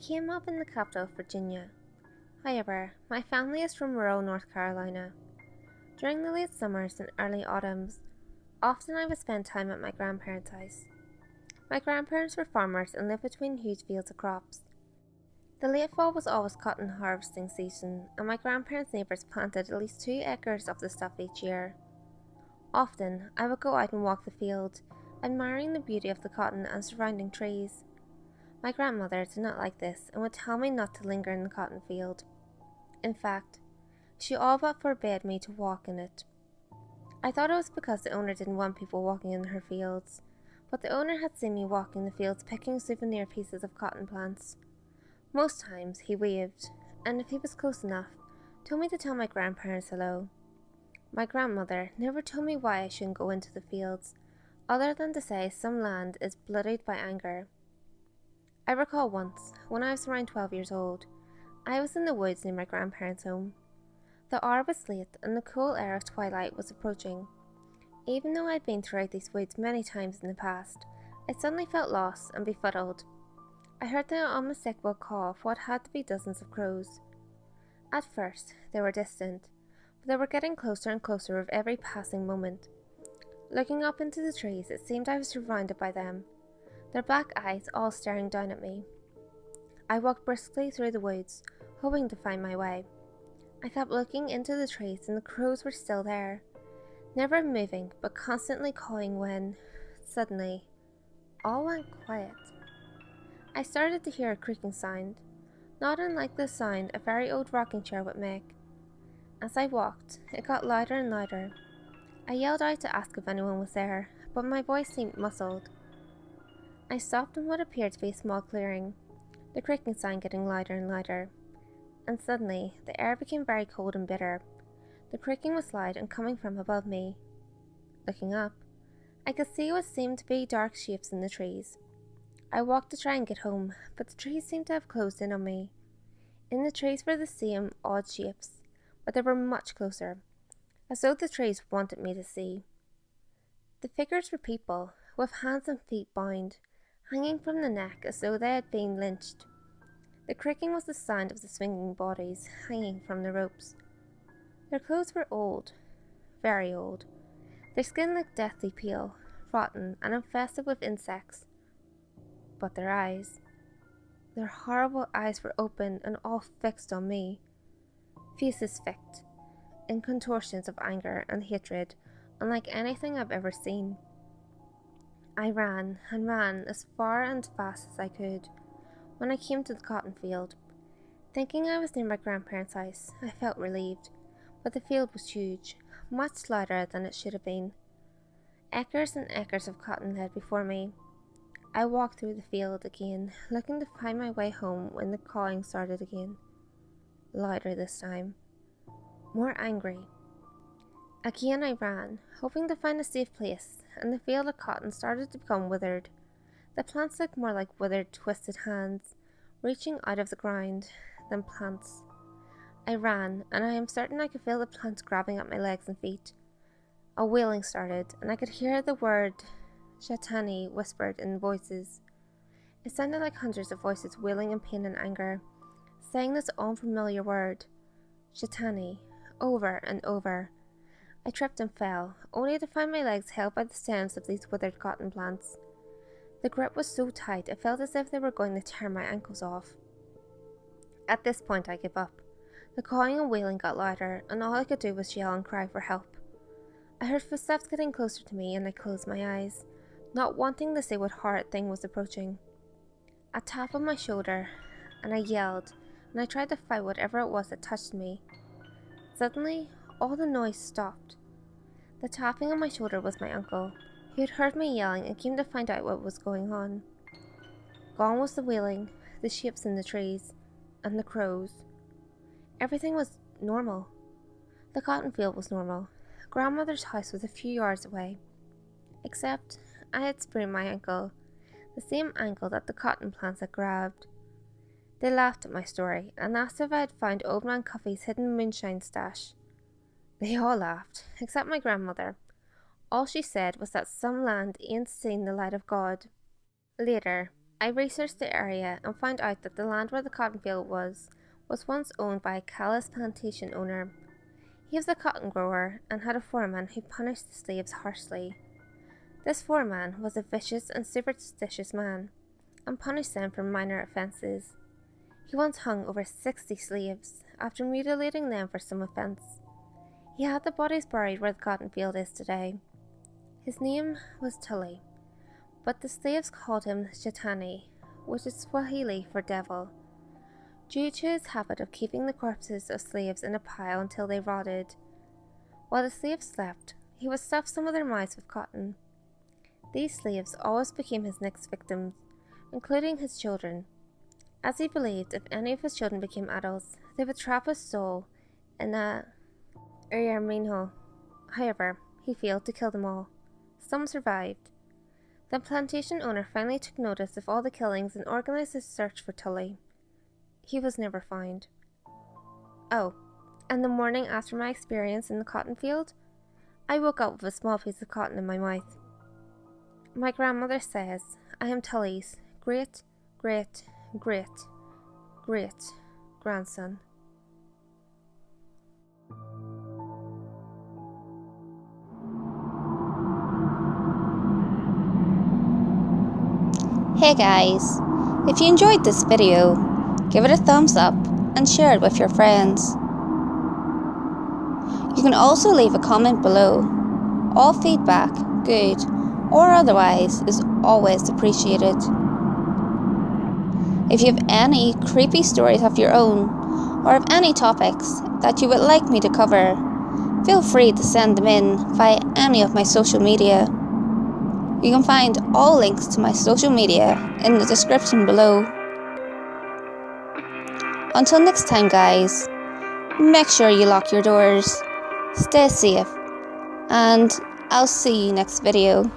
came up in the capital of Virginia. However, my family is from rural North Carolina. During the late summers and early autumns, often I would spend time at my grandparents' house. My grandparents were farmers and lived between huge fields of crops. The late fall was always cotton harvesting season, and my grandparents' neighbours planted at least 2 acres of the stuff each year. Often, I would go out and walk the field, admiring the beauty of the cotton and surrounding trees. My grandmother did not like this and would tell me not to linger in the cotton field. In fact, she all but forbade me to walk in it. I thought it was because the owner didn't want people walking in her fields, but the owner had seen me walking the fields picking souvenir pieces of cotton plants. Most times he waved, and if he was close enough, told me to tell my grandparents hello. My grandmother never told me why I shouldn't go into the fields, other than to say some land is bloodied by anger. I recall once, when I was around 12 years old, I was in the woods near my grandparents' home. The hour was late and the cool air of twilight was approaching. Even though I'd been throughout these woods many times in the past, I suddenly felt lost and befuddled. I heard the unmistakable call of what had to be dozens of crows. At first, they were distant, but they were getting closer and closer with every passing moment. Looking up into the trees, it seemed I was surrounded by them, their black eyes all staring down at me. I walked briskly through the woods, hoping to find my way. I kept looking into the trees and the crows were still there, never moving but constantly cawing when, suddenly, all went quiet. I started to hear a creaking sound, not unlike the sound a very old rocking chair would make. As I walked, it got louder and louder. I yelled out to ask if anyone was there, but my voice seemed muffled. I stopped in what appeared to be a small clearing, the creaking sound getting louder and louder, and suddenly the air became very cold and bitter. The creaking was loud and coming from above me. Looking up, I could see what seemed to be dark shapes in the trees. I walked to try and get home, but the trees seemed to have closed in on me. In the trees were the same odd shapes, but they were much closer, as though the trees wanted me to see. The figures were people, with hands and feet bound, hanging from the neck as though they had been lynched. The creaking was the sound of the swinging bodies hanging from the ropes. Their clothes were old, very old. Their skin looked deathly pale, rotten, and infested with insects. But their eyes, their horrible eyes were open and all fixed on me. Faces fixed, in contortions of anger and hatred, unlike anything I've ever seen. I ran and ran as far and fast as I could. When I came to the cotton field, thinking I was near my grandparents' house, I felt relieved, but the field was huge, much larger than it should have been. Acres and acres of cotton lay before me. I walked through the field again, looking to find my way home when the cawing started again. Louder this time. More angry. Again I ran, hoping to find a safe place, and the field of cotton started to become withered. The plants looked more like withered, twisted hands, reaching out of the ground, than plants. I ran, and I am certain I could feel the plants grabbing at my legs and feet. A wailing started, and I could hear the word Shatani whispered in voices. It sounded like hundreds of voices wailing in pain and anger, saying this unfamiliar word, Shatani, over and over. I tripped and fell, only to find my legs held by the stems of these withered cotton plants. The grip was so tight it felt as if they were going to tear my ankles off. At this point I gave up. The cawing and wailing got louder, and all I could do was yell and cry for help. I heard footsteps getting closer to me, and I closed my eyes, not wanting to see what horrid thing was approaching. A tap on my shoulder, and I yelled, and I tried to fight whatever it was that touched me. Suddenly, all the noise stopped. The tapping on my shoulder was my uncle. He had heard me yelling and came to find out what was going on. Gone was the wailing, the shapes in the trees, and the crows. Everything was normal. The cotton field was normal. Grandmother's house was a few yards away. Except I had sprained my ankle, the same ankle that the cotton plants had grabbed. They laughed at my story and asked if I had found old man Coffin's hidden moonshine stash. They all laughed, except my grandmother. All she said was that some land ain't seen the light of God. Later, I researched the area and found out that the land where the cotton field was once owned by a callous plantation owner. He was a cotton grower and had a foreman who punished the slaves harshly. This foreman was a vicious and superstitious man and punished them for minor offences. He once hung over 60 slaves after mutilating them for some offence. He had the bodies buried where the cotton field is today. His name was Tully, but the slaves called him Shetani, which is Swahili for devil, due to his habit of keeping the corpses of slaves in a pile until they rotted. While the slaves slept, he would stuff some of their mouths with cotton. These slaves always became his next victims, including his children, as he believed if any of his children became adults, they would trap his soul in a Uyarminho. However, he failed to kill them all. Some survived. The plantation owner finally took notice of all the killings and organized a search for Tully. He was never found. Oh, and the morning after my experience in the cotton field, I woke up with a small piece of cotton in my mouth. My grandmother says I am Tully's great, great, great, great grandson. Hey guys, if you enjoyed this video, give it a thumbs up and share it with your friends. You can also leave a comment below. All feedback, good or otherwise, is always appreciated. If you have any creepy stories of your own, or have any topics that you would like me to cover, feel free to send them in via any of my social media. You can find all links to my social media in the description below. Until next time guys, make sure you lock your doors, stay safe, and I'll see you next video.